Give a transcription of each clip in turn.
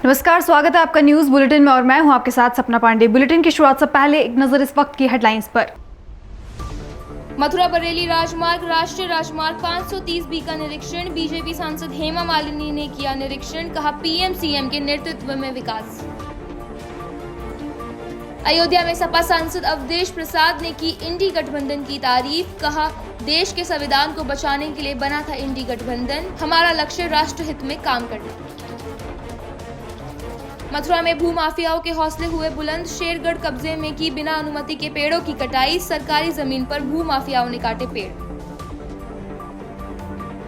नमस्कार, स्वागत है आपका न्यूज बुलेटिन में और मैं हूं आपके साथ सपना पांडे। बुलेटिन की शुरुआत से पहले एक नजर इस वक्त की हेडलाइंस पर। मथुरा बरेली राजमार्ग राष्ट्रीय राजमार्ग 530B का निरीक्षण। बीजेपी सांसद हेमा मालिनी ने किया निरीक्षण, कहा पीएम सीएम के नेतृत्व में विकास। अयोध्या में सपा सांसद अवधेश प्रसाद ने की इंडी गठबंधन की तारीफ, कहा देश के संविधान को बचाने के लिए बना था इंडी गठबंधन, हमारा लक्ष्य राष्ट्र हित में काम करना। मथुरा में भूमाफियाओं के हौसले हुए बुलंद। शेरगढ़ कब्जे में की बिना अनुमति के पेड़ों की कटाई। सरकारी जमीन पर भूमाफियाओं ने काटे पेड़।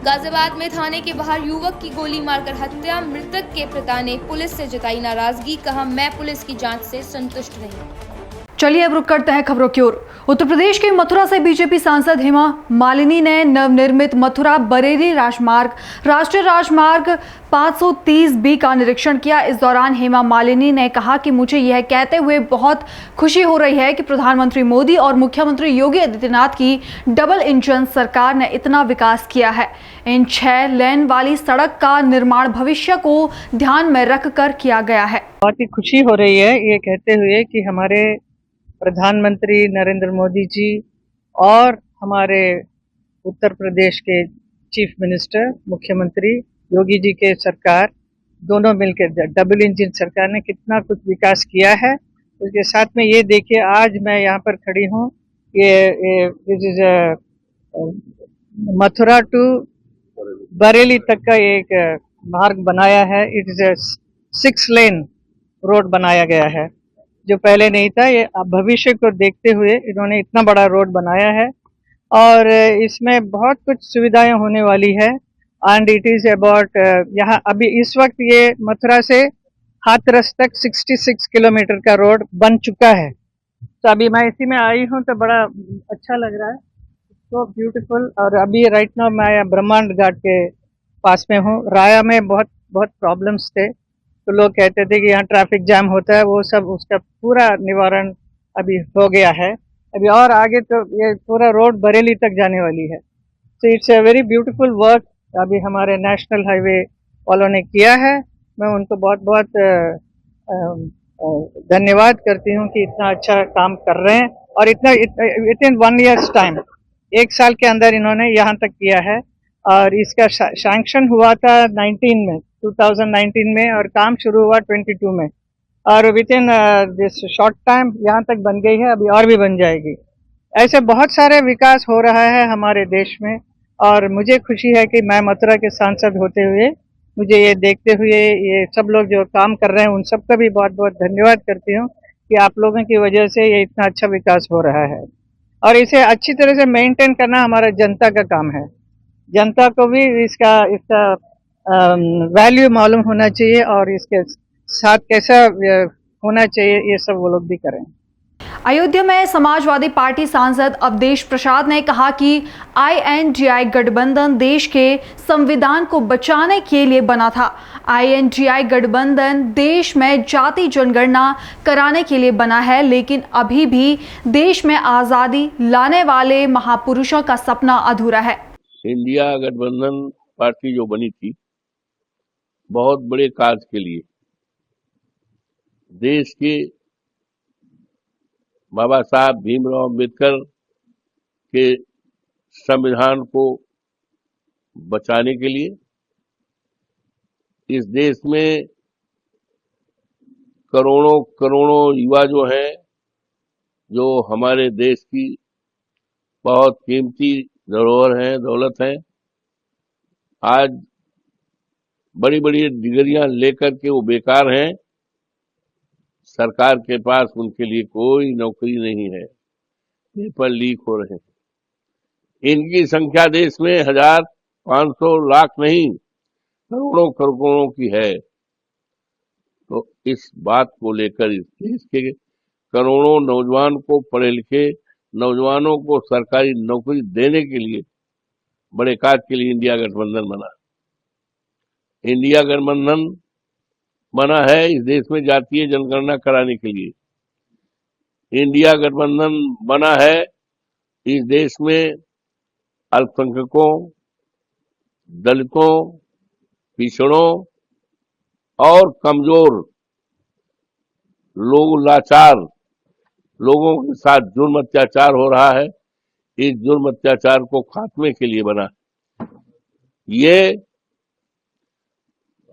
गाजियाबाद में थाने के बाहर युवक की गोली मारकर हत्या। मृतक के पिता ने पुलिस से जताई नाराजगी, कहा मैं पुलिस की जांच से संतुष्ट नहीं। चलिए अब रुक करते हैं खबरों की ओर। उत्तर प्रदेश के मथुरा से बीजेपी सांसद हेमा मालिनी ने नवनिर्मित मथुरा बरेली राजमार्ग राष्ट्रीय राजमार्ग 530B का निरीक्षण किया। इस दौरान हेमा मालिनी ने कहा कि मुझे यह कहते हुए बहुत खुशी हो रही है कि प्रधानमंत्री मोदी और मुख्यमंत्री योगी आदित्यनाथ की डबल इंजन सरकार ने इतना विकास किया है। इन 6 लेन वाली सड़क का निर्माण भविष्य को ध्यान में रखकर किया गया है। बहुत ही खुशी हो रही है ये कहते हुए कि हमारे प्रधानमंत्री नरेंद्र मोदी जी और हमारे उत्तर प्रदेश के चीफ मिनिस्टर मुख्यमंत्री योगी जी के सरकार दोनों मिलकर डबल इंजन सरकार ने कितना कुछ विकास किया है। उसके साथ में ये देखिए आज मैं यहाँ पर खड़ी हूँ, ये this is Mathura to Bareilly तक का एक मार्ग बनाया है। इट इज 6 लेन रोड बनाया गया है जो पहले नहीं था। ये भविष्य को देखते हुए इन्होंने इतना बड़ा रोड बनाया है और इसमें बहुत कुछ सुविधाएं होने वाली है। एंड इट इज अबाउट यहाँ अभी इस वक्त ये मथुरा से हाथरस तक 66 किलोमीटर का रोड बन चुका है। तो अभी मैं इसी में आई हूँ तो बड़ा अच्छा लग रहा है, सो ब्यूटीफुल। और अभी राइट नाउ मैं ब्रह्मांड घाट के पास में हूँ। राया में बहुत प्रॉब्लम्स थे, तो लोग कहते थे कि यहाँ ट्रैफिक जैम होता है, वो सब उसका पूरा निवारण अभी हो गया है। अभी और आगे तो ये पूरा रोड बरेली तक जाने वाली है। तो it's a very beautiful work अभी हमारे नेशनल हाईवे वालों ने किया है। मैं उनको बहुत धन्यवाद करती हूँ कि इतना अच्छा काम कर रहे हैं और इतना विद इन 1 ईयर्स टाइम, 1 साल के अंदर इन्होंने यहाँ तक किया है। और इसका सैंक्शन हुआ था 2019 में और काम शुरू हुआ 22 में और with in this short time यहाँ तक बन गई है, अभी और भी बन जाएगी। ऐसे बहुत सारे विकास हो रहा है हमारे देश में और मुझे खुशी है कि मैं मथुरा के सांसद होते हुए मुझे ये देखते हुए ये सब लोग जो काम कर रहे हैं उन सबका भी बहुत धन्यवाद करती हूँ कि आप लोगों की वजह से ये इतना अच्छा विकास हो रहा है। और इसे अच्छी तरह से मेंटेन करना हमारा जनता का काम है। जनता को भी इसका वैल्यू मालूम होना चाहिए और इसके साथ कैसा होना चाहिए, ये सब वो लोग भी करें। अयोध्या में समाजवादी पार्टी सांसद अवधेश प्रसाद ने कहा कि INDI गठबंधन देश के संविधान को बचाने के लिए बना था। INDI गठबंधन देश में जाति जनगणना कराने के लिए बना है, लेकिन अभी भी देश में आजादी लाने वाले महापुरुषों का सपना अधूरा है। इंडिया गठबंधन पार्टी जो बनी थी बहुत बड़े कार्य के लिए, देश के बाबा साहब भीमराव अम्बेडकर के संविधान को बचाने के लिए। इस देश में करोड़ों युवा जो हैं, जो हमारे देश की बहुत कीमती धरोहर हैं, दौलत हैं, आज बड़ी डिग्रियां लेकर के वो बेकार हैं। सरकार के पास उनके लिए कोई नौकरी नहीं है, पेपर लीक हो रहे हैं। इनकी संख्या देश में 1000, 500, लाख नहीं, करोड़ों की है। तो इस बात को लेकर इस देश के करोड़ों नौजवान को, पढ़े लिखे नौजवानों को सरकारी नौकरी देने के लिए, बड़े कार्य के लिए इंडिया गठबंधन बना। इंडिया गठबंधन बना है इस देश में जातीय जनगणना कराने के लिए। इंडिया गठबंधन बना है इस देश में अल्पसंख्यकों, दलितों, पिछड़ों और कमजोर लोग, लाचार लोगों के साथ जुर्म अत्याचार हो रहा है, इस जुर्म अत्याचार को खात्मे के लिए बना। ये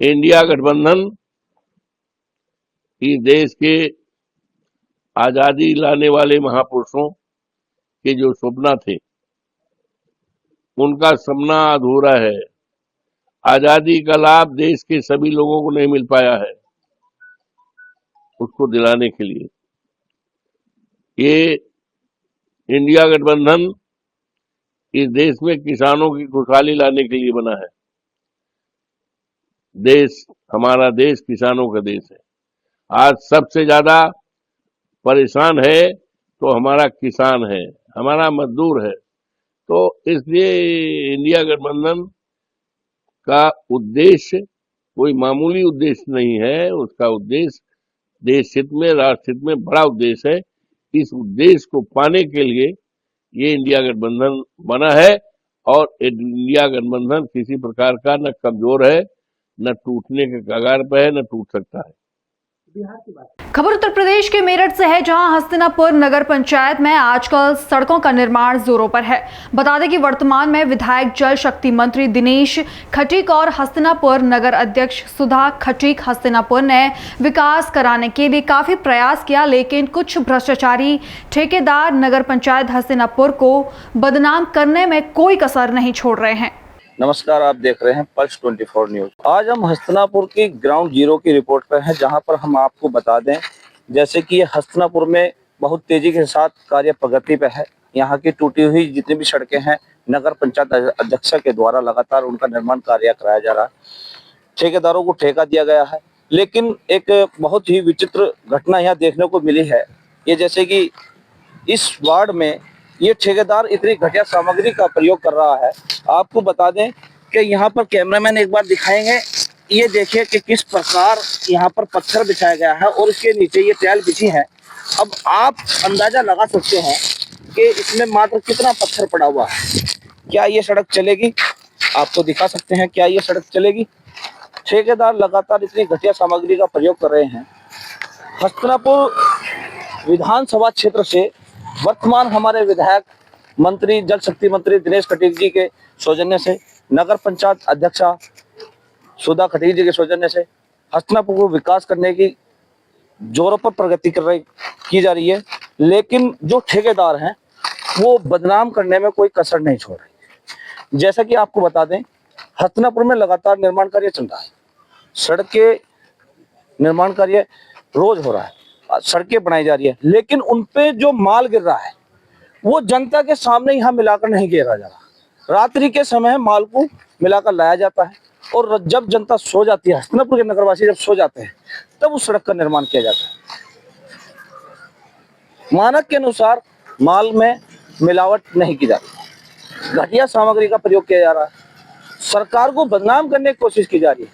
इंडिया गठबंधन इस देश के आजादी लाने वाले महापुरुषों के जो सपना थे, उनका सपना अधूरा है। आजादी का लाभ देश के सभी लोगों को नहीं मिल पाया है, उसको दिलाने के लिए ये इंडिया गठबंधन इस देश में किसानों की खुशहाली लाने के लिए बना है। देश, हमारा देश किसानों का देश है। आज सबसे ज्यादा परेशान है तो हमारा किसान है, हमारा मजदूर है। तो इसलिए इंडिया गठबंधन का उद्देश्य कोई मामूली उद्देश्य नहीं है, उसका उद्देश्य देश हित में, राष्ट्र हित में बड़ा उद्देश्य है। इस उद्देश्य को पाने के लिए ये इंडिया गठबंधन बना है और इंडिया गठबंधन किसी प्रकार का न कमजोर है, न टूटने के कगार पर है, न टूट सकता है। खबर उत्तर प्रदेश के मेरठ से है, जहां हस्तिनापुर नगर पंचायत में आजकल सड़कों का निर्माण जोरों पर है। बता दें कि वर्तमान में विधायक जल शक्ति मंत्री दिनेश खटीक और हस्तिनापुर नगर अध्यक्ष सुधा खटीक हस्तिनापुर ने विकास कराने के लिए काफी प्रयास किया, लेकिन कुछ भ्रष्टाचारी ठेकेदार नगर पंचायत हस्तिनापुर को बदनाम करने में कोई कसर नहीं छोड़ रहे हैं। नमस्कार, आप देख रहे हैं पल्स 24 न्यूज। आज हम हस्तिनापुर की ग्राउंड जीरो की रिपोर्ट पर हैं, जहां पर हम आपको बता दें जैसे कि हस्तिनापुर में बहुत तेजी के साथ कार्य प्रगति पे है। यहां की टूटी हुई जितनी भी सड़कें हैं, नगर पंचायत अध्यक्ष के द्वारा लगातार उनका निर्माण कार्य कराया जा रहा है। ठेकेदारों को ठेका दिया गया है, लेकिन एक बहुत ही विचित्र घटना यहाँ देखने को मिली है। ये जैसे कि इस वार्ड में ये ठेकेदार इतनी घटिया सामग्री का प्रयोग कर रहा है। आपको बता दें कि यहाँ पर कैमरामैन एक बार दिखाएंगे, ये देखिए कि किस प्रकार यहाँ पर पत्थर बिछाया गया है और इसके नीचे ये टाइल बिछी है। अब आप अंदाजा लगा सकते हैं कि इसमें मात्र कितना पत्थर पड़ा हुआ है। क्या ये सड़क चलेगी? आपको दिखा सकते हैं, क्या ये सड़क चलेगी? ठेकेदार लगातार इतनी घटिया सामग्री का प्रयोग कर रहे हैं। हस्तिनापुर विधानसभा क्षेत्र से वर्तमान हमारे विधायक मंत्री, जल शक्ति मंत्री दिनेश खटीक जी के सौजन्य से, नगर पंचायत अध्यक्षा सुधा खटीक जी के सौजन्य से हस्तिनापुर को विकास करने की जोरों पर प्रगति की जा रही है, लेकिन जो ठेकेदार हैं वो बदनाम करने में कोई कसर नहीं छोड़ रहे। जैसा कि आपको बता दें, हस्तिनापुर में लगातार निर्माण कार्य चल रहा है। सड़क के निर्माण कार्य रोज हो रहा है, सड़कें बनाई जा रही है, लेकिन उनपे जो माल गिर रहा है वो जनता के सामने यहाँ मिलाकर नहीं गिरा जा रहा। रात्रि के समय माल को मिलाकर लाया जाता है और जब जनता सो जाती है, हस्तिनापुर के नगरवासी जब सो जाते हैं, तब उस सड़क का निर्माण किया जाता है। मानक के अनुसार माल में मिलावट नहीं की जाती, घटिया सामग्री का प्रयोग किया जा रहा है। सरकार को बदनाम करने की कोशिश की जा रही है।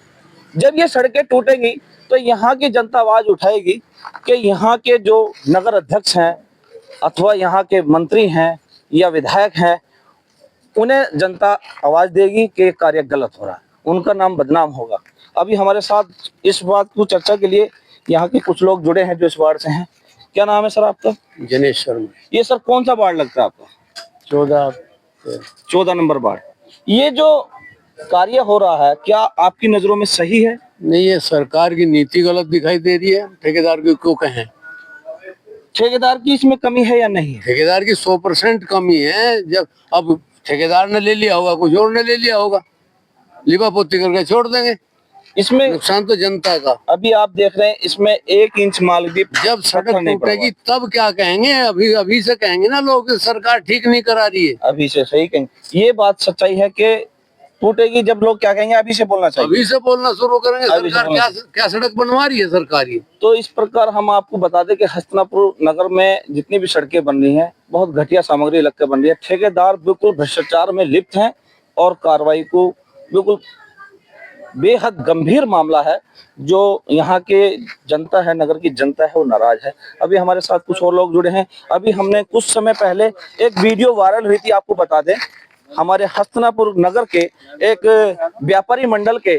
जब ये सड़कें टूटेंगी तो यहाँ की जनता आवाज उठाएगी कि यहाँ के जो नगर अध्यक्ष हैं अथवा यहाँ के मंत्री हैं या विधायक हैं, उन्हें जनता आवाज देगी कि कार्य गलत हो रहा है, उनका नाम बदनाम होगा। अभी हमारे साथ इस बात को चर्चा के लिए यहाँ के कुछ लोग जुड़े हैं जो इस वार्ड से हैं। क्या नाम है सर आपका? जनेश शर्मा। ये सर कौन सा वार्ड लगता है आपका? 14 नंबर वार्ड। ये जो कार्य हो रहा है, क्या आपकी नजरों में सही है? नहीं, ये सरकार की नीति गलत दिखाई दे रही है। ठेकेदार की क्यों कहें? ठेकेदार की इसमें कमी है या नहीं है? ठेकेदार की 100% कमी है। जब अब ठेकेदार ने ले लिया होगा, कुछ और ने ले लिया होगा, लिपापोती करके छोड़ देंगे। इसमें नुकसान तो जनता का। अभी आप देख रहे हैं इसमें 1 इंच माल भी जब सड़क टूटेगी तब क्या कहेंगे? अभी से कहेंगे ना लोग सरकार ठीक नहीं करा रही है। अभी से सही कहेंगे। ये बात सच्चाई है कि टूटेगी जब लोग क्या कहेंगे? अभी से बोलना चाहिए। अभी से बोलना शुरू करेंगे। सरकार क्या सड़क बनवा रही है सरकार ये? तो इस प्रकार हम आपको बता दें कि हस्तिनापुर नगर में जितनी भी सड़कें बन रही हैं, बहुत घटिया सामग्री लगकर बन रही है। ठेकेदार बिल्कुल भ्रष्टाचार में लिप्त हैं और कार्रवाई को बिल्कुल बेहद गंभीर मामला है। जो यहाँ के जनता है, नगर की जनता है, वो नाराज है। अभी हमारे साथ कुछ और लोग जुड़े हैं। अभी हमने कुछ समय पहले एक वीडियो वायरल हुई थी, आपको बता दें, हमारे हस्तिनापुर नगर के एक व्यापारी मंडल के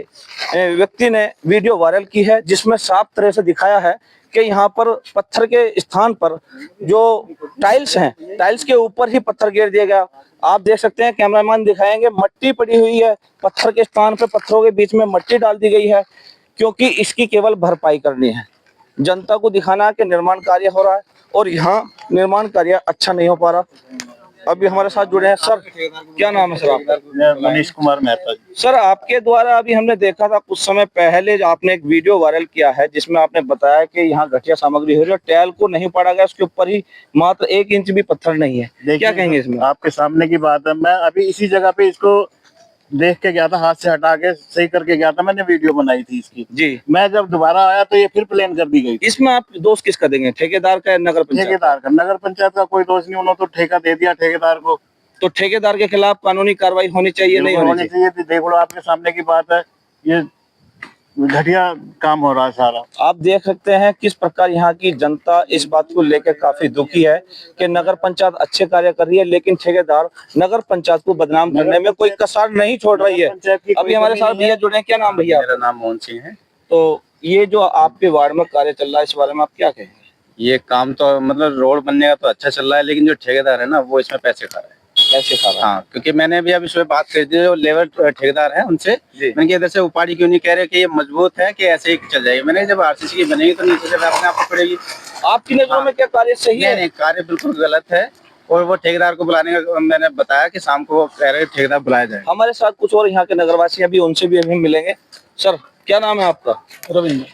व्यक्ति ने वीडियो वायरल की है, जिसमें साफ तरह से दिखाया है कि यहाँ पर पत्थर के स्थान पर जो टाइल्स हैं, टाइल्स के ऊपर ही पत्थर गिर दिया गया। आप देख सकते हैं, कैमरामैन दिखाएंगे, मट्टी पड़ी हुई है, पत्थर के स्थान पर पत्थरों के बीच में मट्टी डाल दी गई है, क्योंकि इसकी केवल भरपाई करनी है। जनता को दिखाना है कि निर्माण कार्य हो रहा है और यहाँ निर्माण कार्य अच्छा नहीं हो पा रहा। अभी हमारे साथ जुड़े हैं सर, क्या नाम है सर आपका? मनीष कुमार मेहता जी। सर, आपके द्वारा अभी हमने देखा था कुछ समय पहले आपने एक वीडियो वायरल किया है, जिसमें आपने बताया कि यहाँ घटिया सामग्री हो रही है, टैल को नहीं पड़ा गया, उसके ऊपर ही मात्र 1 इंच भी पत्थर नहीं है। क्या कहेंगे इसमें? आपके सामने की बात है, मैं अभी इसी जगह पे इसको देख के गया था, हाथ से हटा के सही करके गया था, मैंने वीडियो बनाई थी इसकी जी। मैं जब दोबारा आया तो ये फिर प्लेन कर दी गई। इसमें आप दोष किसका देंगे, ठेकेदार का या नगर पंचायत? ठेकेदार का। नगर पंचायत का कोई दोष नहीं, उन्होंने तो ठेका दे दिया ठेकेदार को। तो ठेकेदार के खिलाफ कानूनी कार्रवाई होनी चाहिए, नहीं होनी चाहिए? देख लो, आपके सामने की बात है, ये घटिया काम हो रहा है सारा। आप देख सकते हैं किस प्रकार यहाँ की जनता इस बात को लेकर काफी दुखी है कि नगर पंचायत अच्छे कार्य कर रही है, लेकिन ठेकेदार नगर पंचायत को बदनाम करने में कोई कसर नहीं छोड़ रही है। अभी हमारे साथ भैया जुड़े हैं, क्या नाम भैया? मेरा नाम मोहन सिंह है। तो ये जो आपके वार्ड में कार्य चल रहा है, इस बारे में आप क्या कहेंगे? ये काम तो मतलब रोड बनने का तो अच्छा चल रहा है, लेकिन जो ठेकेदार है ना, वो इसमें पैसे खा रहा है। कैसे खा रहा है? हाँ, क्योंकि मैंने भी अभी सुबह बात कर दी, जो लेबर ठेकेदार है उनसे, मैंने कहा इधर से उपाड़ी क्यों नहीं कह रहे कि ये मजबूत है कि ऐसे ही चल जाएगी। मैंने जब आरसीसी की बनेगी तो नीचे से अपने आप को पड़ेगी। आपकी नजरों में क्या कार्य सही है? नहीं, कार्य बिल्कुल गलत है। और वो ठेकेदार को बुलाने का मैंने बताया कि शाम को वो कह रहे ठेकेदार बुलाया जाए। हमारे साथ कुछ और यहाँ के नगरवासी अभी, उनसे भी अभी मिलेंगे। सर, क्या नाम है आपका? रविंद्र,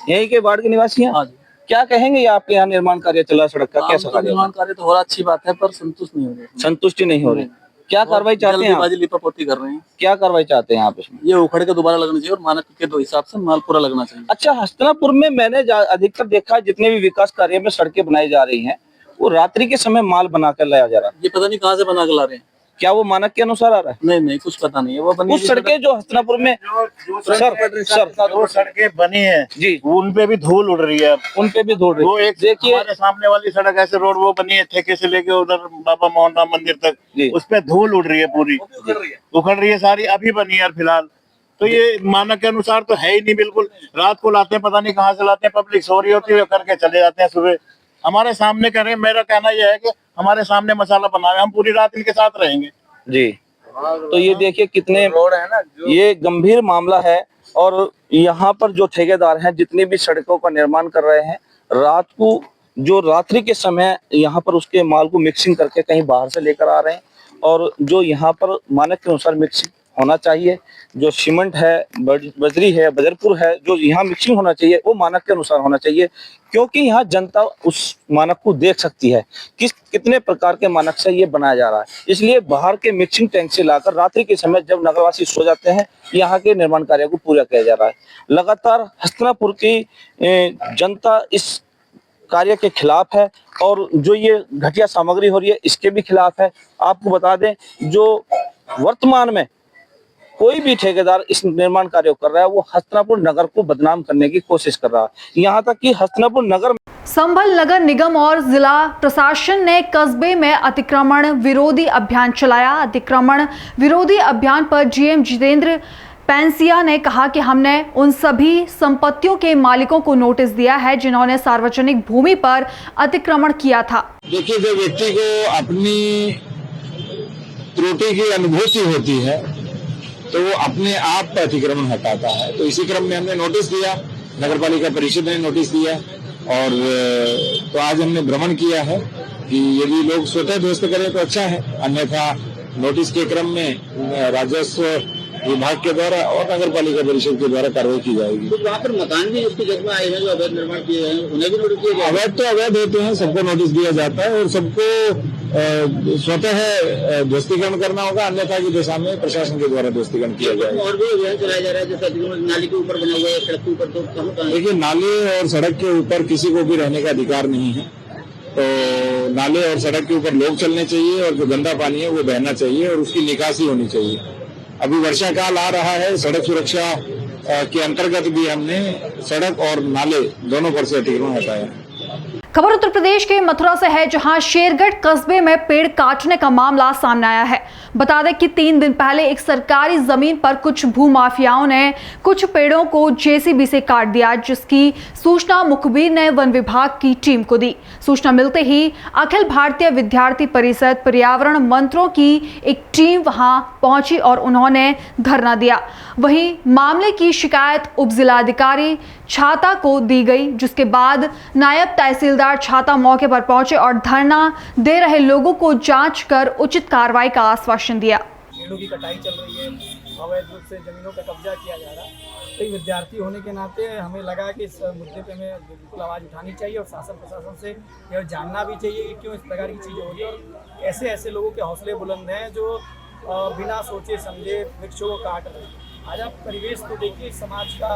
यही के वार्ड के निवासी हैं? हाँ जी। क्या कहेंगे, ये आपके यहाँ निर्माण कार्य चल रहा है सड़क का, कैसा कार्य? निर्माण कार्य तो हो रहा, अच्छी बात है, पर संतुष्ट नहीं हो रही। संतुष्टि नहीं हो रही। क्या कार्रवाई चाहते हैं आप? लिपापोती कर रहे हैं। क्या कार्रवाई चाहते हैं आप इसमें? ये उखड़ के दोबारा लगना चाहिए और मानक के दो हिसाब से माल पूरा लगना चाहिए। अच्छा, हस्तिनापुर में मैंने अधिकतर देखा है, जितने भी विकास कार्य में सड़कें बनाई जा रही हैं, वो रात्रि के समय माल बनाकर लाया जा रहा है। ये पता नहीं कहाँ से बना कर ला रहे हैं। क्या वो मानक के अनुसार आ रहा है? नहीं, कुछ पता नहीं है। वो कुछ सड़कें जो हस्तिनापुर में जो सड़कें बनी है जी, उन पे भी धूल उड़ रही है, उन पे भी धूल रही है। वो एक देखिए, हमारे सामने वाली सड़क ऐसे रोड वो बनी है ठेके से लेके उधर बाबा मोहन राम मंदिर तक, उस पे धूल उड़ रही है, पूरी उखड़ रही है सारी, अभी बनी है फिलहाल। तो ये मानक के अनुसार तो है ही नहीं बिल्कुल। रात को लाते हैं, पता नहीं कहाँ से लाते हैं, पब्लिक सो रही होती है, करके चले जाते हैं। सुबह हमारे सामने करें। मेरा कहना यह है कि हमारे सामने मसाला बना है, हम पूरी रात इनके साथ रहेंगे जी। तो ये देखिए कितने रोड है ना, ये गंभीर मामला है। और यहाँ पर जो ठेकेदार हैं, जितनी भी सड़कों का निर्माण कर रहे हैं, रात को जो रात्रि के समय यहाँ पर उसके माल को मिक्सिंग करके कहीं बाहर से लेकर आ रहे हैं। और जो यहाँ पर मानक के अनुसार मिक्सिंग होना चाहिए, जो सीमेंट है, बजरी है, बजरपुर है, जो यहाँ मिक्सिंग होना चाहिए, वो मानक के अनुसार होना चाहिए, क्योंकि यहाँ जनता उस मानक को देख सकती है कितने प्रकार के मानक से ये बनाया जा रहा है। इसलिए बाहर के मिक्सिंग टैंक से लाकर रात्रि के समय जब नगरवासी सो जाते हैं, यहाँ के निर्माण कार्य को पूरा किया जा रहा है। लगातार हस्तिनापुर की जनता इस कार्य के खिलाफ है और जो ये घटिया सामग्री हो रही है, इसके भी खिलाफ है। आपको बता दें, जो वर्तमान में कोई भी ठेकेदार इस निर्माण कार्य को कर रहा है, वो हस्तिनापुर नगर को बदनाम करने की कोशिश कर रहा है। यहाँ तक कि हस्तिनापुर नगर संभल नगर निगम और जिला प्रशासन ने कस्बे में अतिक्रमण विरोधी अभियान चलाया। अतिक्रमण विरोधी अभियान पर जीएम जितेंद्र पैंसिया ने कहा कि हमने उन सभी संपत्तियों के मालिकों को नोटिस दिया है जिन्होंने सार्वजनिक भूमि पर अतिक्रमण किया था। देखिए, जो व्यक्ति को अपनी त्रुटि की अनुभूति होती है तो वो अपने आप अतिक्रमण हटाता है। तो इसी क्रम में हमने नोटिस दिया, नगर पालिका परिषद ने नोटिस दिया और तो आज हमने भ्रमण किया है कि यदि लोग स्वतः ध्वस्त करें तो अच्छा है, अन्यथा नोटिस के क्रम में राजस्व विभाग के द्वारा और नगर पालिका परिषद के द्वारा कार्रवाई की जाएगी। तो वहाँ पर मकान भी उसकी जगह आए हैं जो अवैध निर्माण किए हैं, उन्हें भी नोटिस दिया जाएगा? अवैध तो अवैध होते हैं, सबको नोटिस दिया जाता है और सबको स्वतः ध्वस्तीकरण करना होगा, अन्यथा की दिशा में प्रशासन के द्वारा ध्वस्तीकरण किया जाएगा। और भी अभियान चलाया जा रहा है, जैसे अतिक्रमण नाली के ऊपर बना हुआ है, सड़क के ऊपर, तो कहाँ? देखिए, नाले और सड़क के ऊपर किसी को भी रहने का अधिकार नहीं है। तो नाले और सड़क के ऊपर लोग चलने चाहिए और जो गंदा पानी है वो बहना चाहिए और उसकी निकासी होनी चाहिए। अभी वर्षा काल आ रहा है, सड़क सुरक्षा के अंतर्गत भी हमने सड़क और नाले दोनों पर से अतिक्रमण हटाया। खबर उत्तर प्रदेश के मथुरा से है, जहां शेरगढ़ कस्बे में पेड़ काटने का मामला सामने आया है। बता दें कि 3 दिन पहले एक सरकारी जमीन पर कुछ भूमाफियाओं ने कुछ पेड़ों को जेसीबी से काट दिया, जिसकी सूचना मुखबिर ने वन विभाग की टीम को दी। सूचना मिलते ही अखिल भारतीय विद्यार्थी परिषद पर्यावरण मंत्रों की एक टीम वहां पहुंची और उन्होंने धरना दिया। वहीं मामले की शिकायत उप जिलाधिकारी छाता को दी गई, जिसके बाद नायब तहसीलदार छाता मौके पर पहुंचे और धरना दे रहे लोगों को जांच कर उचित कार्रवाई का आश्वासन दिया। पेड़ों की कटाई चल रही है, अवैध रूप से जमीनों का कब्जा किया जा रहा है। तो एक विद्यार्थी होने के नाते हमें लगा कि इस मुद्दे पे हमें बिल्कुल आवाज़ उठानी चाहिए और शासन प्रशासन से यह जानना भी चाहिए कि क्यों इस प्रकार की चीज़ें हो रही है और ऐसे लोगों के हौसले बुलंद हैं जो बिना सोचे समझे वृक्षों को काट रहे हैं। आज आप परिवेश को देखिए, समाज का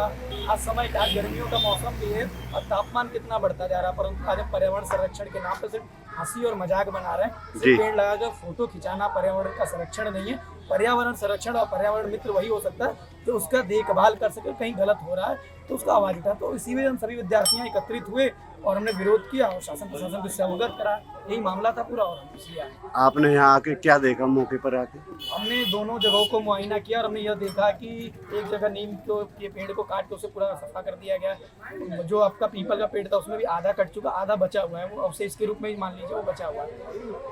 आज समय आज गर्मियों का मौसम भी है और तापमान कितना बढ़ता जा रहा है, परंतु आज हम पर्यावरण संरक्षण के नाम पर सिर्फ हंसी और मजाक बना रहे हैं। सिर्फ पेड़ लगाकर फोटो खिंचाना पर्यावरण का संरक्षण नहीं है। पर्यावरण संरक्षण और पर्यावरण मित्र वही हो सकता है जो उसका देखभाल कर सके। कहीं गलत हो रहा है तो उसका आवाज उठा। तो इसी वजह हम सभी विद्यार्थियां एकत्रित हुए और हमने विरोध किया और शासन प्रशासन को इससे अवगत करा। यही मामला था पूरा और हम इसलिए आए। आपने यहाँ आके क्या देखा मौके पर आके? हमने दोनों जगहों को मुआयना किया और हमने यह देखा कि एक जगह नीम के पेड़ को काट के उसे पूरा सफा कर दिया गया। जो आपका पीपल का पेड़ था उसमें भी आधा कट चुका, आधा बचा हुआ है, वो अवशेष के रूप में ही मान लीजिए वो बचा हुआ है।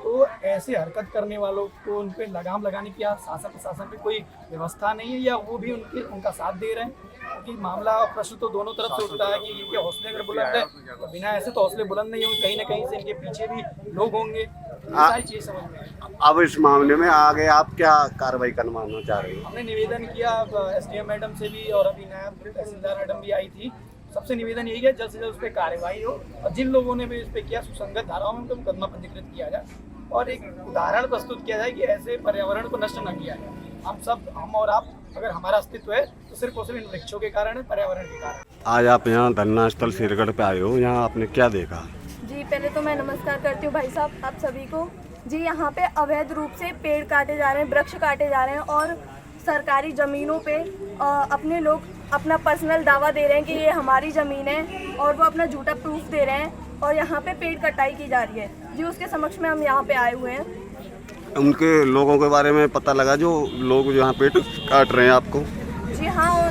तो ऐसे हरकत करने वालों को उन पर लगाम लगाने की शासन प्रशासन पे कोई व्यवस्था नहीं है या वो भी उनका साथ दे रहे हैं, क्योंकि मामला प्रश्न तो दोनों तरफ से उठता है कि इनके हौसले अगर बुलंद है तो बिना ऐसे तो हौसले बुलंद नहीं होंगे, कहीं ना कहीं से इनके पीछे भी लोग होंगे। सारी चीज समझ में। अब इस मामले में आगे आप क्या कार्रवाई करवाना चाह रहे हैं? हमने निवेदन किया SDM मैडम से भी और अभी नायब तहसीलदार मैडम भी आई थी। सबसे निवेदन यही है जल्द से जल्द उस पर कार्रवाई हो और जिन लोगों ने भी इस पर किया सुसंगत धाराओं में उनको मुकदमा पंजीकृत किया जाए और एक उदाहरण प्रस्तुत किया जाए कि ऐसे पर्यावरण को नष्ट न किया जाए। हम और आप अगर हमारा अस्तित्व है तो सिर्फ और सिर्फ इन वृक्षों के कारण है, पर्यावरण के कारण। आज आप यहाँ धरना स्थल शेरगढ़ पे आए हो, यहाँ आपने क्या देखा? जी पहले तो मैं नमस्कार करती हूँ भाई साहब आप सभी को। जी यहाँ पे अवैध रूप से पेड़ काटे जा रहे हैं, वृक्ष काटे जा रहे हैं और सरकारी ज़मीनों पे अपने लोग अपना पर्सनल दावा दे रहे हैं कि ये हमारी ज़मीन है और वो अपना झूठा प्रूफ दे रहे हैं और यहाँ पे पेड़ कटाई की जा रही है। जी उसके समक्ष में हम यहाँ पे आए हुए हैं। उनके लोगों के बारे में पता लगा जो लोग यहाँ पेड़ काट रहे हैं आपको? जी हाँ,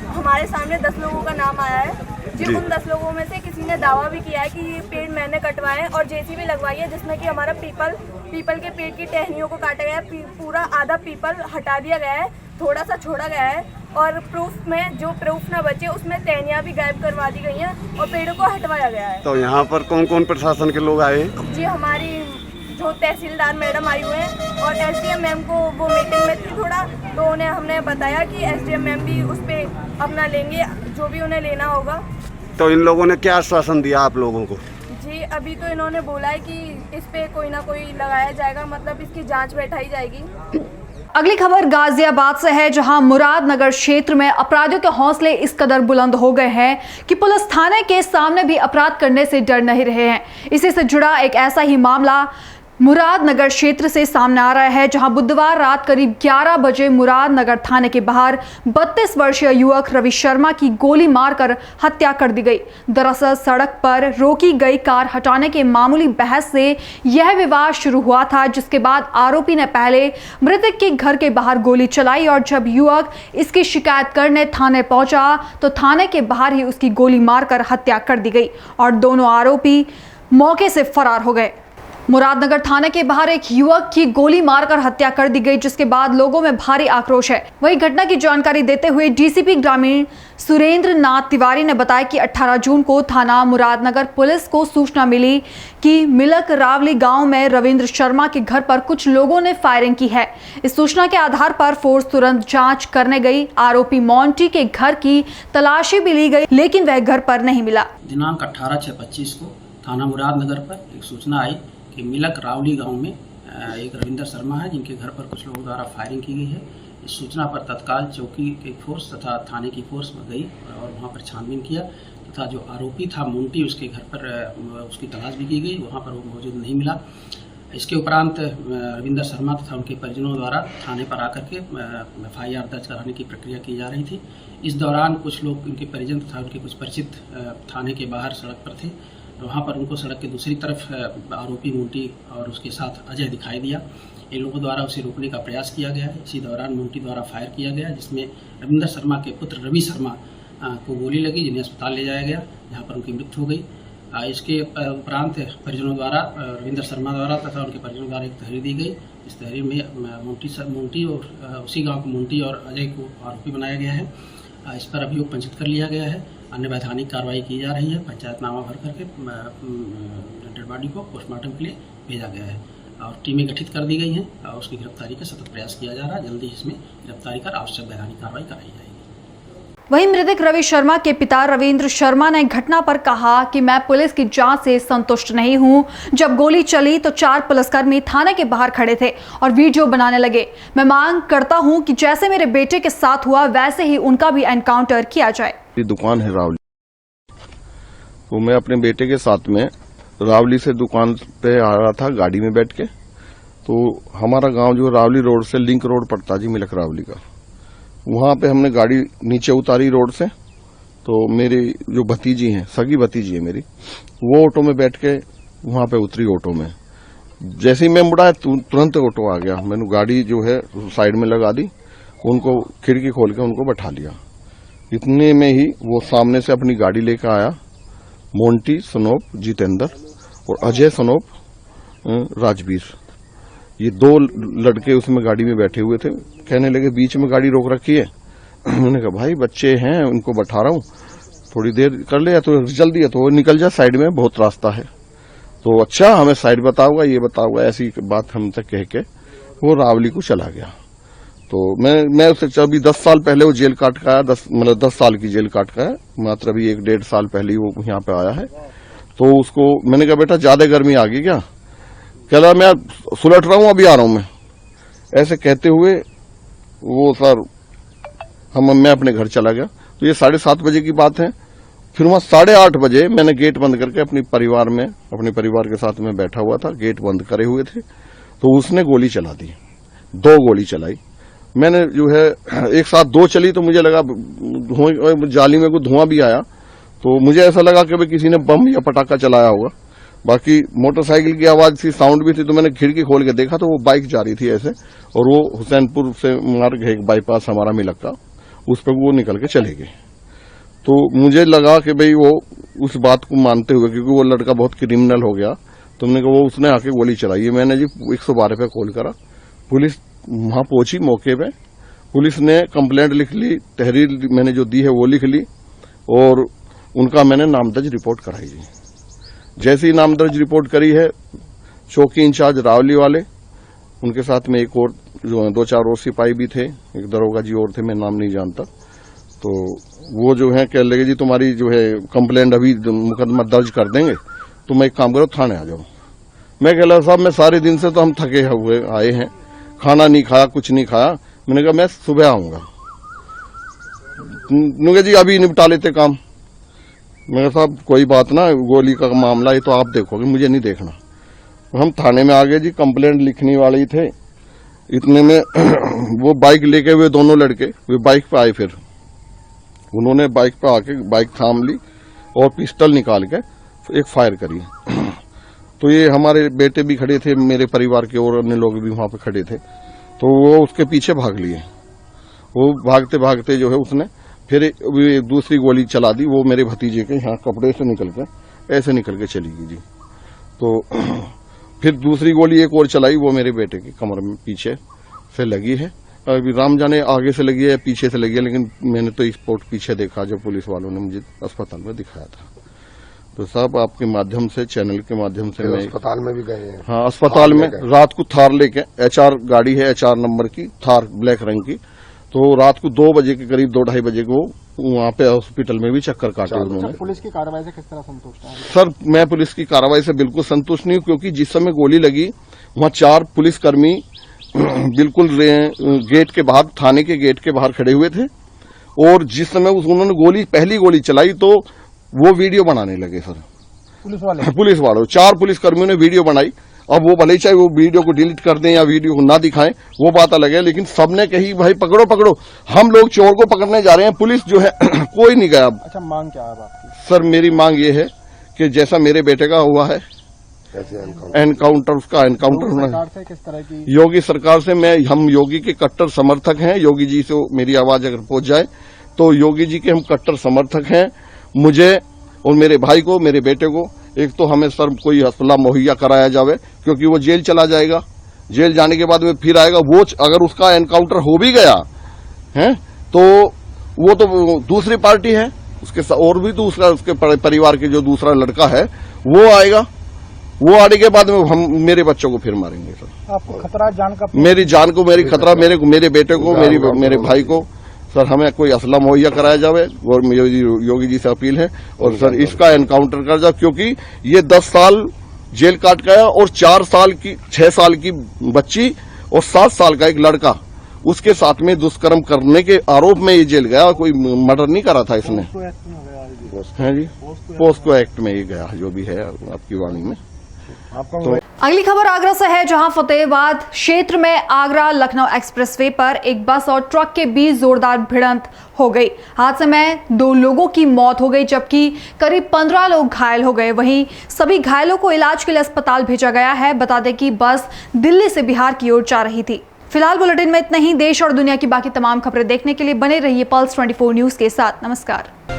हमारे सामने 10 लोगों का नाम आया है। जी उन 10 लोगों में से किसी ने दावा भी किया है कि ये पेड़ मैंने कटवाए हैं और जेसीबी लगवाई है, जिसमें कि हमारा पीपल के पेड़ की टहनियों को काटा गया है, पूरा आधा पीपल हटा दिया गया है, थोड़ा सा छोड़ा गया है और प्रूफ में जो प्रूफ ना बचे उसमें टहनियाँ भी गायब करवा दी गई हैं और पेड़ों को हटवाया गया है। तो यहाँ पर कौन कौन प्रशासन के लोग आए? जी हमारी जो तहसीलदार मैडम आई हुए हैं और SDM मैम को वो मीटिंग में थी थोड़ा, तो उन्हें हमने बताया कि SDM मैम भी उस पर अपना लेंगे जो भी उन्हें लेना होगा। तो इन लोगों ने क्या आश्वासन दिया आप लोगों को? जी अभी तो इन्होंने बोला है कि इस पे कोई ना कोई लगाया जाएगा, मतलब इसकी जांच बैठाई जाएगी। अगली खबर गाजियाबाद से है, जहां मुरादनगर क्षेत्र में अपराधियों के हौसले इस कदर बुलंद हो गए हैं कि पुलिस थाने के सामने भी अपराध करने से डर नहीं रहे हैं। इसी से जुड़ा एक ऐसा ही मामला मुरादनगर क्षेत्र से सामने आ रहा है, जहां बुधवार रात करीब 11 बजे मुरादनगर थाने के बाहर 32 वर्षीय युवक रवि शर्मा की गोली मारकर हत्या कर दी गई। दरअसल सड़क पर रोकी गई कार हटाने के मामूली बहस से यह विवाद शुरू हुआ था, जिसके बाद आरोपी ने पहले मृतक के घर के बाहर गोली चलाई और जब युवक इसकी शिकायत करने थाने पहुंचा तो थाने के बाहर ही उसकी गोली मारकर हत्या कर दी गई और दोनों आरोपी मौके से फरार हो गए। मुरादनगर थाने के बाहर एक युवक की गोली मारकर हत्या कर दी गई, जिसके बाद लोगों में भारी आक्रोश है। वहीं घटना की जानकारी देते हुए DCP ग्रामीण सुरेंद्र नाथ तिवारी ने बताया कि 18 जून को थाना मुरादनगर पुलिस को सूचना मिली कि मिलक रावली गांव में रविंद्र शर्मा के घर पर कुछ लोगों ने फायरिंग की है। इस सूचना के आधार पर फोर्स तुरंत जांच करने गई। आरोपी मोंटी के घर की तलाशी भी ली गई, लेकिन वह घर पर नहीं मिला। दिनांक 18/6/25 को थाना मुरादनगर पर एक सूचना आई कि मिलक रावली गांव में एक रविंद्र शर्मा है जिनके घर पर कुछ लोगों द्वारा फायरिंग की गई है। इस सूचना पर तत्काल चौकी की फोर्स तथा थाने की फोर्स गई और वहां पर छानबीन किया तथा जो आरोपी था मोंटी उसके घर पर उसकी तलाश भी की गई, वहां पर वो मौजूद नहीं मिला। इसके उपरांत रविंद्र शर्मा तथा उनके परिजनों द्वारा थाने पर आकर के FIR दर्ज कराने की प्रक्रिया की जा रही थी। इस दौरान कुछ लोग, उनके परिजन तथा उनके कुछ परिचित थाने के बाहर सड़क पर थे वहाँ पर उनको सड़क के दूसरी तरफ आरोपी मोंटी और उसके साथ अजय दिखाई दिया। इन लोगों द्वारा उसे रोकने का प्रयास किया गया है। इसी दौरान मोंटी द्वारा फायर किया गया, जिसमें रविंदर शर्मा के पुत्र रवि शर्मा को गोली लगी, जिन्हें अस्पताल ले जाया गया, जहाँ पर उनकी मृत्यु हो गई। इसके उपरांत परिजनों द्वारा रविंदर शर्मा द्वारा तथा उनके परिजनों द्वारा एक तहरीर दी गई। इस तहरीर में मोंटी और उसी गांव को मोंटी और अजय को आरोपी बनाया गया है। इस पर अभियोग पंजीकृत कर लिया गया है। अन्य वैधानिक कार्रवाई की जा रही है। पंचायतनामा भर करके डेड बॉडी को पोस्टमार्टम के लिए भेजा गया है और टीमें गठित कर दी गई हैं और उसकी गिरफ्तारी का सतत प्रयास किया जा रहा है। जल्दी इसमें गिरफ्तारी कर आवश्यक वैधानिक कार्रवाई कराई जाएगी। वहीं मृतक रवि शर्मा के पिता रविंद्र शर्मा ने घटना पर कहा कि मैं पुलिस की जांच से संतुष्ट नहीं हूं। जब गोली चली तो 4 पुलिसकर्मी थाने के बाहर खड़े थे और वीडियो बनाने लगे। मैं मांग करता हूं कि जैसे मेरे बेटे के साथ हुआ वैसे ही उनका भी एनकाउंटर किया जाए। दुकान है रावली, तो मैं अपने बेटे के साथ में रावली से दुकान पे आ रहा था गाड़ी में बैठ के। तो हमारा गांव जो रावली रोड से लिंक रोड पड़ता जी, मिलक रावली का, वहां पे हमने गाड़ी नीचे उतारी रोड से। तो मेरी जो भतीजी हैं, सगी भतीजी है मेरी, वो ऑटो में बैठ के वहां पे उतरी ऑटो में। जैसे ही मैं मुड़ा तुरंत ऑटो आ गया। मैंने गाड़ी जो है साइड में लगा दी, उनको खिड़की खोल के उनको बैठा लिया। इतने में ही वो सामने से अपनी गाड़ी लेकर आया, मोंटी सनोप जितेंद्र और अजय सनोप राजवीर, ये 2 लड़के उसमें गाड़ी में बैठे हुए थे। कहने लगे बीच में गाड़ी रोक रखी है। मैंने कहा भाई बच्चे हैं, उनको बैठा रहा हूँ, थोड़ी देर कर ले, या तो जल्दी है तो वो निकल जा, साइड में बहुत रास्ता है। तो अच्छा हमें साइड बताऊंगा, ये बताऊंगा, ऐसी बात हम तक कह के वो रावली को चला गया। तो मैं उससे अभी 10 साल पहले वो जेल काट का आया, 10 साल की जेल काट का है, मात्र अभी 1-1.5 साल पहले ही वो यहाँ पे आया है। तो उसको मैंने कहा बेटा ज्यादा गर्मी आ गई क्या? कह रहा मैं सुलट रहा हूं, अभी आ रहा हूं मैं। ऐसे कहते हुए वो सर मैं अपने घर चला गया। तो ये 7:30 बजे की बात है। फिर वहां 8:30 बजे मैंने गेट बंद करके अपने परिवार के साथ में बैठा हुआ था, गेट बंद करे हुए थे। तो उसने गोली चला दी, 2 गोली चलाई। मैंने जो है एक साथ 2 चली तो मुझे लगा जाली में को धुआं भी आया, तो मुझे ऐसा लगा कि किसी ने बम या पटाखा चलाया होगा। बाकी मोटरसाइकिल की आवाज थी, साउंड भी थी। तो मैंने खिड़की खोल के देखा तो वो बाइक जा रही थी ऐसे, और वो हुसैनपुर से मार्ग है एक बाईपास हमारा मिलक का, उस पर वो निकल के चले गए। तो मुझे लगा कि भाई वो उस बात को मानते हुए, क्योंकि वो लड़का बहुत क्रिमिनल हो गया, तो हमने कहा वो उसने आके गोली चलाई। मैंने जी 112 पे कॉल करा, पुलिस वहां पहुंची मौके पे। पुलिस ने कंप्लेंट लिख ली, तहरीर मैंने जो दी है वो लिख ली, और उनका मैंने नामदर्ज रिपोर्ट कराई जी। जैसे ही नामदर्ज रिपोर्ट करी है, चौकी इंचार्ज रावली वाले, उनके साथ में एक और जो 2-4 और सिपाही भी थे, एक दरोगा जी और थे, मैं नाम नहीं जानता। तो वो जो है कह लगे जी तुम्हारी जो है कंप्लेंट अभी मुकदमा दर्ज कर देंगे, तुम एक काम करो थाने आ जाओ। मैं कह रहा साहब मैं सारे दिन से तो हम थके हुए आए हैं, खाना नहीं खाया, कुछ नहीं खाया। मैंने कहा मैं सुबह आऊंगा। जी अभी निपटा लेते काम। मैं साहब कोई बात ना, गोली का मामला है तो आप देखोगे, मुझे नहीं देखना। हम थाने में आ गए जी, कंप्लेंट लिखने वाले ही थे। इतने में वो बाइक लेके हुए दोनों लड़के वे बाइक पे आए। फिर उन्होंने बाइक पे आके बाइक थाम ली और पिस्टल निकाल के एक फायर करी। तो ये हमारे बेटे भी खड़े थे, मेरे परिवार के और अन्य लोग भी वहां पे खड़े थे। तो वो उसके पीछे भाग लिए। वो भागते भागते जो है उसने फिर दूसरी गोली चला दी। वो मेरे भतीजे के यहाँ कपड़े से निकल के ऐसे निकल के चली गई जी। तो फिर दूसरी गोली एक और चलाई, वो मेरे बेटे की कमर में पीछे से लगी है। अभी राम जाने आगे से लगी है पीछे से लगी है, लेकिन मैंने तो स्पॉट पीछे देखा जब पुलिस वालों ने मुझे अस्पताल में दिखाया था। तो साहब आपके माध्यम से, चैनल के माध्यम से मैं अस्पताल में भी गए हैं। हाँ, अस्पताल में रात को थार लेके, HR गाड़ी है, HR नंबर की थार ब्लैक रंग की। तो रात को 2 बजे के करीब, 2-2:30 बजे को वहाँ पे हॉस्पिटल में भी चक्कर काटे उन्होंने। पुलिस की कार्रवाई से किस तरह संतुष्ट हैं? सर मैं पुलिस की कार्रवाई से बिल्कुल संतुष्ट नहीं हूँ, क्योंकि जिस समय गोली लगी वहाँ 4 पुलिसकर्मी बिल्कुल गेट के बाहर, थाने के गेट के बाहर खड़े हुए थे। और जिस समय उन्होंने पहली गोली चलाई तो वो वीडियो बनाने लगे सर, पुलिस वालों 4 पुलिसकर्मियों ने वीडियो बनाई। अब वो भले ही चाहे वो वीडियो को डिलीट कर दें या वीडियो को ना दिखाएं, वो बात अलग है, लेकिन सबने कही भाई पकड़ो पकड़ो, हम लोग चोर को पकड़ने जा रहे हैं। पुलिस जो है कोई नहीं गया। अच्छा, मांग क्या है आपकी? सर मेरी मांग ये है कि जैसा मेरे बेटे का हुआ है एनकाउंटर, उसका एनकाउंटर होना। किस तरह की योगी सरकार से हम योगी के कट्टर समर्थक हैं। योगी जी से मेरी आवाज अगर पहुंच जाए तो योगी जी के हम कट्टर समर्थक हैं। मुझे और मेरे भाई को, मेरे बेटे को एक तो हमें सर कोई असला मुहैया कराया जावे, क्योंकि वो जेल चला जाएगा। जेल जाने के बाद में फिर आएगा, वो अगर उसका एनकाउंटर हो भी गया है तो वो तो दूसरी पार्टी है, उसके और भी दूसरा उसके परिवार के जो दूसरा लड़का है वो आएगा। वो आने के बाद में हम मेरे बच्चों को फिर मारेंगे सर। आपको खतरा जान का? मेरी जान को, मेरी खतरा मेरे बेटे को, मेरे भाई को। सर हमें कोई असला मुहैया कराया जावे और योगी जी से अपील है, और सर इसका एनकाउंटर कर जाए, क्योंकि ये 10 साल जेल काट गया और 6 साल की बच्ची और 7 साल का एक लड़का, उसके साथ में दुष्कर्म करने के आरोप में ये जेल गया। कोई मर्डर नहीं करा था इसने। है जी, पोस्को एक्ट में ये गया, जो भी है आपकी वाणी में। तो अगली खबर आगरा से है, जहां फतेहाबाद क्षेत्र में आगरा लखनऊ एक्सप्रेसवे पर एक बस और ट्रक के बीच जोरदार भिड़ंत हो गई। हादसे में 2 लोगों की मौत हो गई, जबकि करीब 15 लोग घायल हो गए। वहीं सभी घायलों को इलाज के लिए अस्पताल भेजा गया है। बता दें कि बस दिल्ली से बिहार की ओर जा रही थी। फिलहाल बुलेटिन में इतना ही। देश और दुनिया की बाकी तमाम खबरें देखने के लिए बने रहिए पल्स 24 न्यूज के साथ। नमस्कार।